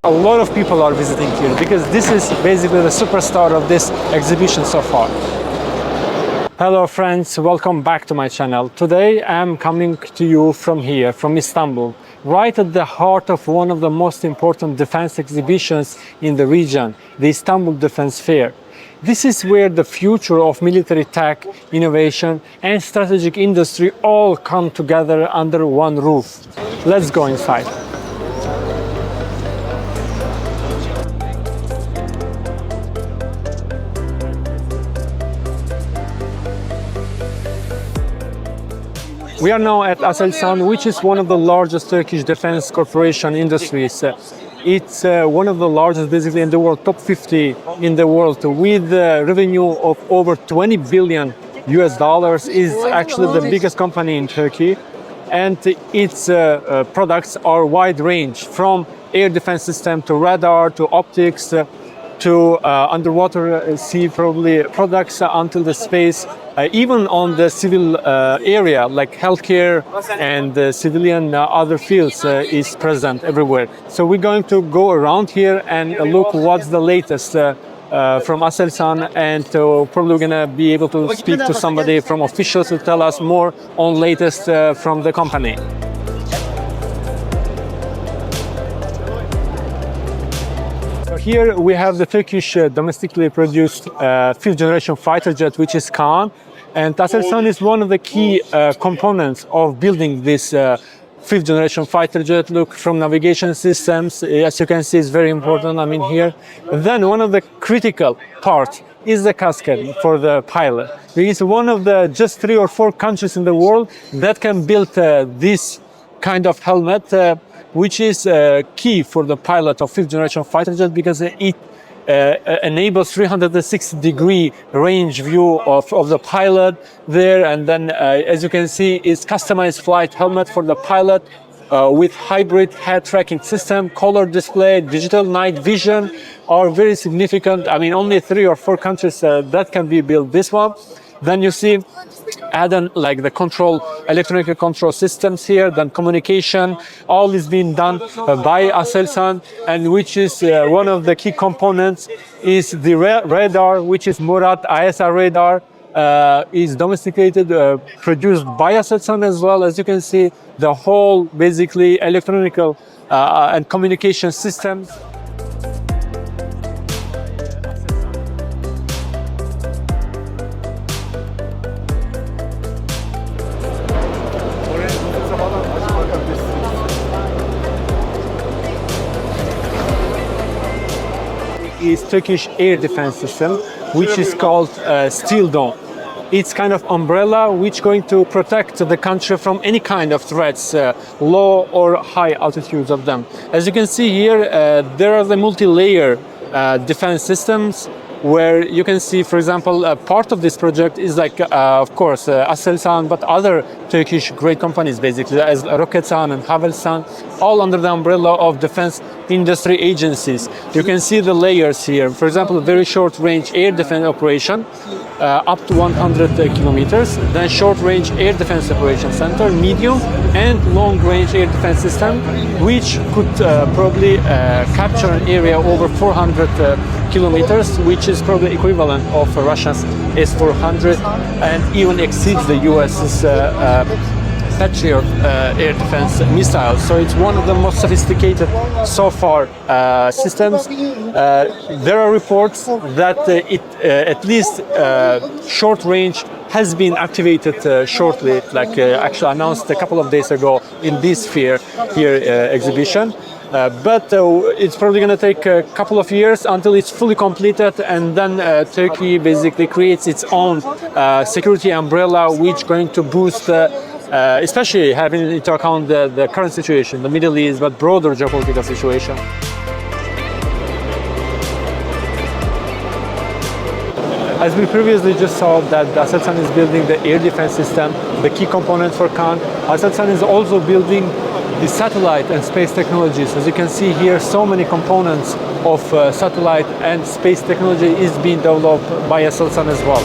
A lot of people are visiting here because this is basically the superstar of this exhibition so far. Hello friends, welcome back to my channel. Today I'm coming to you from here, from Istanbul, right at the heart of one of the most important defense exhibitions in the region, the Istanbul Defense Fair. This is where the future of military tech, innovation and strategic industry all come together under one roof. Let's go inside. We are now at Asan, which is one of the largest Turkish defense corporation industries. It's one of the largest basically in the world, top 50 in the world, with a revenue of over 20 billion US dollars, is actually the biggest company in Turkey. And its products are wide range, from air defense system to radar to optics to underwater sea probably products until the space, even on the civil area like healthcare and civilian other fields is present everywhere. So we're going to go around here and look what's the latest from Aselsan, and probably we're gonna be able to speak to somebody from officials to tell us more on latest from the company. Here we have the Turkish domestically produced fifth generation fighter jet, which is Kaan. And Aselsan is one of the key components of building this fifth generation fighter jet. Look, from navigation systems, as you can see, is very important. I mean here. Then one of the critical parts is the casket for the pilot. There is one of the just 3 or 4 countries in the world that can build this kind of helmet, which is key for the pilot of fifth generation fighter jet, because it enables 360-degree range view of the pilot there. And then as you can see, it's customized flight helmet for the pilot with hybrid head tracking system, color display, digital night vision are very significant. I mean, only 3 or 4 countries that can be built this one. Then you see add-on like the control, electronic control systems here, then communication, all is being done by Aselsan, and which is one of the key components is the radar, which is Murat ISR radar, is domesticated, produced by Aselsan as well. As you can see, the whole basically electronic and communication systems. Is Turkish air defense system, which is called Steel Dome. It's kind of umbrella which going to protect the country from any kind of threats, low or high altitudes of them. As you can see here, there are the multi-layer defense systems, where you can see, for example, part of this project is like, of course, Aselsan, but other Turkish great companies, basically, as Roketsan and Havelsan, all under the umbrella of defense industry agencies. You can see the layers here. For example, very short-range air defense operation, up to 100 kilometers. Then short-range air defense operation center, medium and long-range air defense system, which could probably capture an area over 400 kilometers, which is probably equivalent of Russia's S-400 and even exceeds the US's Patriot air defense missiles. So it's one of the most sophisticated so far systems. There are reports that it at least short range has been activated shortly, like actually announced a couple of days ago in this fair here exhibition. But it's probably going to take a couple of years until it's fully completed, and then Turkey basically creates its own security umbrella, which going to boost, especially having into account the current situation, the Middle East, but broader geopolitical situation. As we previously just saw that Aselsan is building the air defense system, the key component for Kaan. Aselsan is also building the satellite and space technologies. As you can see here, so many components of satellite and space technology is being developed by Aselsan as well.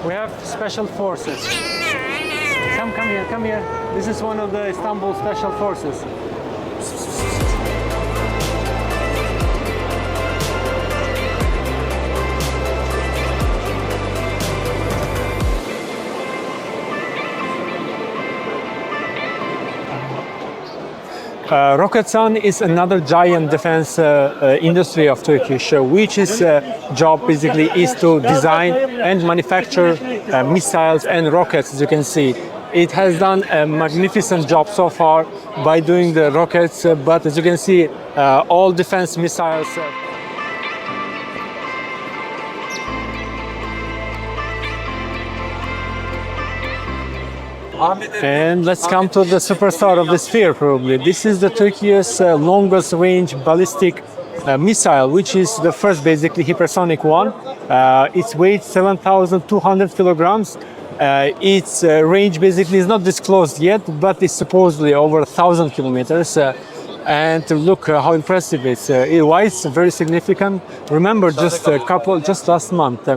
We have special forces. Come here. This is one of the Istanbul special forces. Roketsan is another giant defense industry of Turkish, which is job basically is to design and manufacture missiles and rockets, as you can see. It has done a magnificent job so far by doing the rockets, but as you can see, all defense missiles. And let's come to the superstar of the sphere, probably. This is the Turkey's longest range ballistic missile, which is the first basically hypersonic one. Its weight 7,200 kilograms. Its range basically is not disclosed yet, but it's supposedly over 1,000 kilometers. And look how impressive it is. Why it's very significant? Remember, just last month,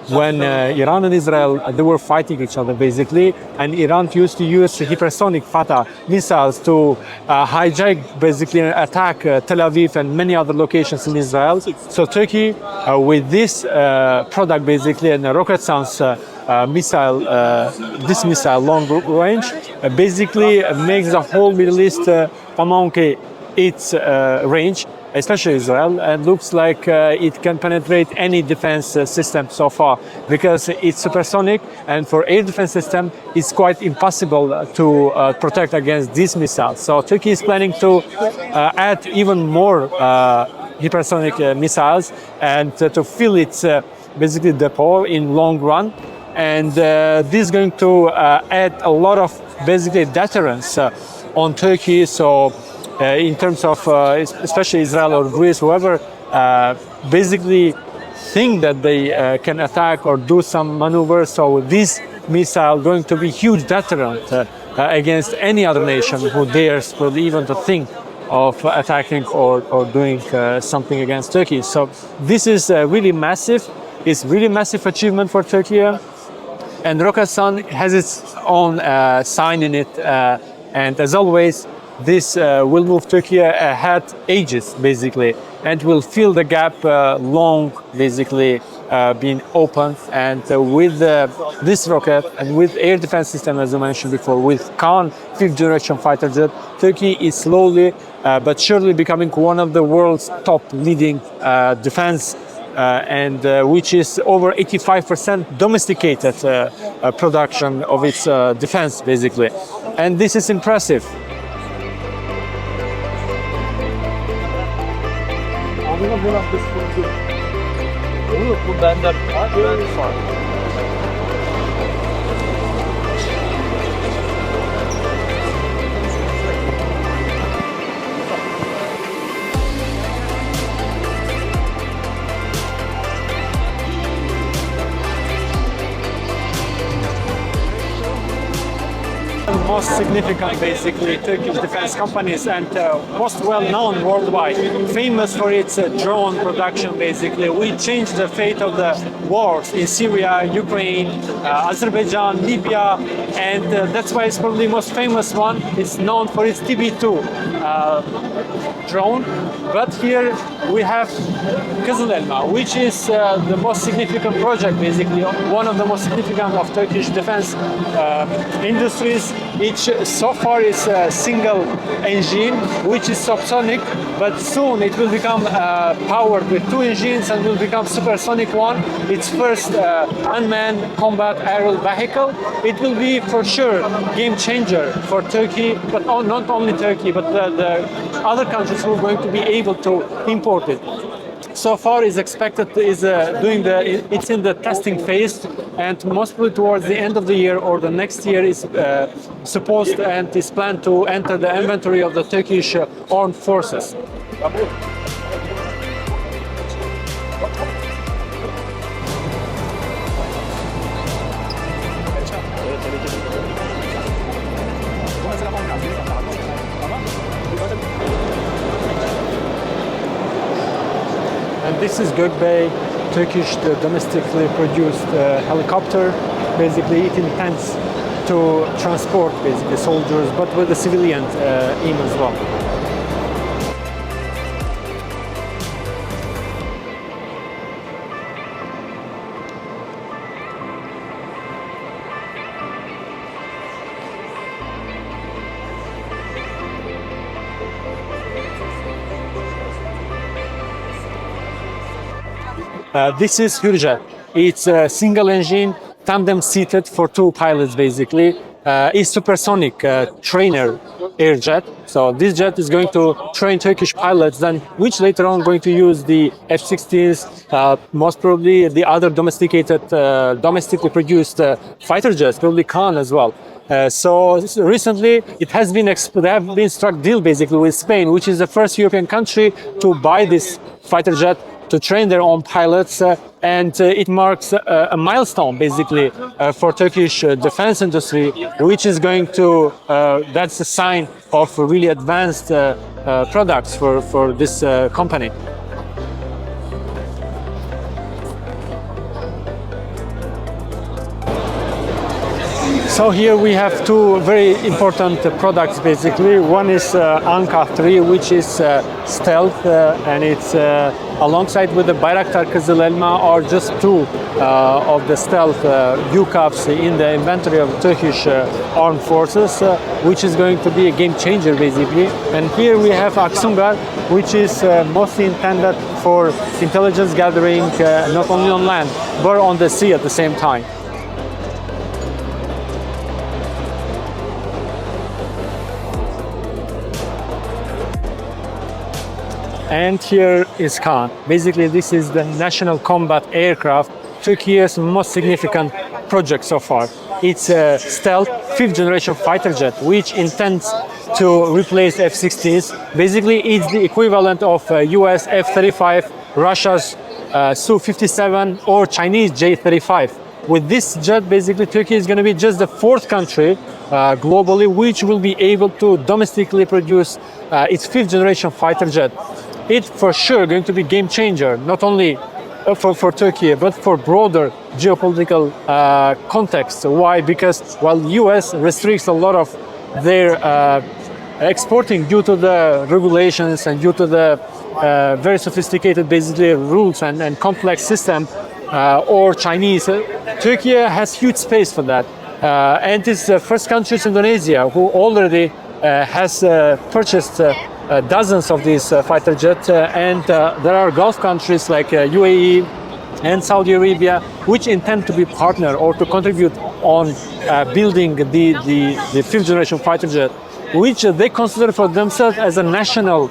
when Iran and Israel they were fighting each other basically, and Iran used to use hypersonic Fatah missiles to hijack basically and attack Tel Aviv and many other locations in Israel. So Turkey, with this product basically and the Roketsan's missile, this missile long range, basically makes the whole Middle East among its range, especially Israel, and looks like it can penetrate any defense system so far because it's supersonic, and for air defense system it's quite impossible to protect against these missiles. So Turkey is planning to add even more hypersonic missiles and to fill its basically depot in long run, and this is going to add a lot of basically deterrence on Turkey. So in terms of especially Israel or Greece, whoever basically think that they can attack or do some maneuvers, so this missile going to be huge deterrent against any other nation who dares probably even to think of attacking or doing something against Turkey. So this is really massive. It's really massive achievement for Turkey, and Roketsan has its own sign in it, and as always, this will move Turkey ahead ages basically, and will fill the gap long basically being opened. And with this rocket and with air defense system, as I mentioned before, with Khan 5th generation fighter jet, Turkey is slowly but surely becoming one of the world's top leading defense and which is over 85% domesticated production of its defense basically, and this is impressive. Bu benden Most significant basically Turkish defense companies and most well known worldwide, famous for its drone production basically. We changed the fate of the wars in Syria, Ukraine, Azerbaijan, Libya, and that's why it's probably the most famous one. It's known for its TB2 drone, but here we have Kızıl Elma, which is the most significant project basically, one of the most significant of Turkish defense industries. Each so far is a single engine, which is subsonic, but soon it will become powered with two engines and will become supersonic one. Its first unmanned combat aerial vehicle. It will be for sure game changer for Turkey, but not only Turkey, but the other countries who are going to be able to import it. So far is expected it's in the testing phase, and most probably towards the end of the year or the next year is supposed and is planned to enter the inventory of the Turkish armed forces. And this is Gökbey, Turkish domestically produced helicopter. basically it intends to transport basically soldiers, but with the civilian aim as well. This is Huja. It's a single engine, tandem seated for two pilots basically. It's supersonic trainer air jet. So this jet is going to train Turkish pilots, then which later on going to use the F-16s, most probably the other domestically produced fighter jets, probably Khan as well. So recently it has been they have been struck deal basically with Spain, which is the first European country to buy this fighter jet to train their own pilots, and it marks a milestone basically for Turkish defense industry, which is going to that's a sign of really advanced products for this company. So here we have two very important products basically. One is Anatri, which is stealth, and it's alongside with the Bayraktar Kızıl Elma are just two of the stealth UCAVs in the inventory of Turkish armed forces, which is going to be a game changer basically. And here we have Aksungar, which is mostly intended for intelligence gathering, not only on land but on the sea at the same time. And here is Khan. Basically, this is the national combat aircraft, Turkey's most significant project so far. It's a stealth fifth generation fighter jet, which intends to replace F-16s. Basically, it's the equivalent of US F-35, Russia's Su-57, or Chinese J-35. With this jet, basically, Turkey is going to be just the fourth country globally which will be able to domestically produce its fifth generation fighter jet. It's for sure going to be game changer, not only for Turkey, but for broader geopolitical context. Why? Because while US restricts a lot of their exporting due to the regulations and due to the very sophisticated basically rules and complex system, or Chinese, Turkey has huge space for that. And it's the first country is Indonesia, who already has purchased dozens of these fighter jets, and there are Gulf countries like UAE and Saudi Arabia, which intend to be partner or to contribute on building the fifth generation fighter jet, which they consider for themselves as a national,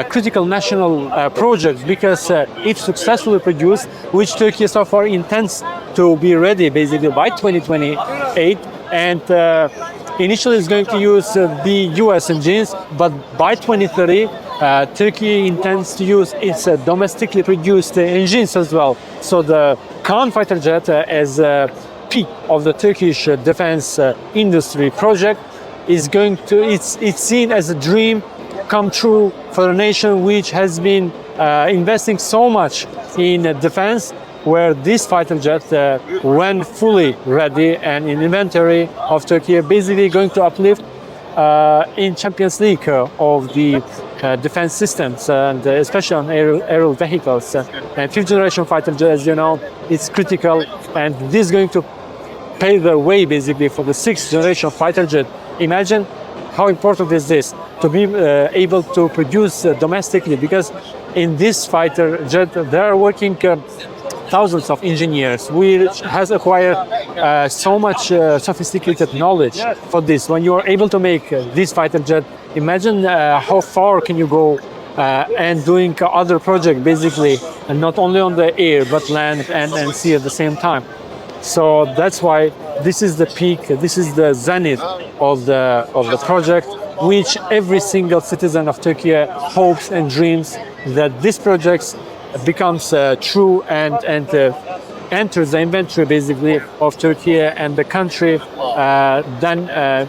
critical national project, because if successfully produced, which Turkey so far intends to be ready basically by 2028, and initially it's going to use the US engines, but by 2030, Turkey intends to use its domestically produced engines as well. So the Khan fighter jet, as a peak of the Turkish defense industry project, is going to, it's seen as a dream come true for a nation which has been investing so much in defense, where this fighter jet, when fully ready and in inventory of Turkey, basically going to uplift in Champions League of the defense systems, and especially on aerial vehicles. And fifth generation fighter jet, as you know, it's critical, and this is going to pave the way basically for the sixth generation fighter jet. Imagine how important is this to be able to produce domestically, because in this fighter jet they are working thousands of engineers, which has acquired so much sophisticated knowledge for this. When you are able to make this fighter jet, imagine how far can you go and doing other projects basically, and not only on the air but land and sea at the same time. So that's why this is the peak, this is the zenith of the project, which every single citizen of Turkey hopes and dreams that this project becomes true and enters the inventory basically of Turkey, and the country then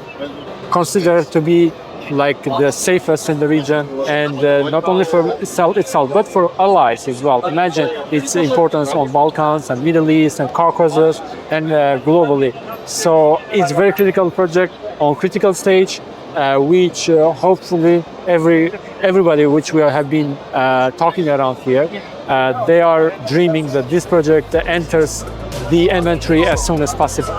considered to be like the safest in the region, and not only for itself but for allies as well. Imagine its importance on Balkans and Middle East and Caucasus and globally. So it's very critical project on critical stage, which hopefully everybody which we have been talking around here, they are dreaming that this project enters the inventory as soon as possible.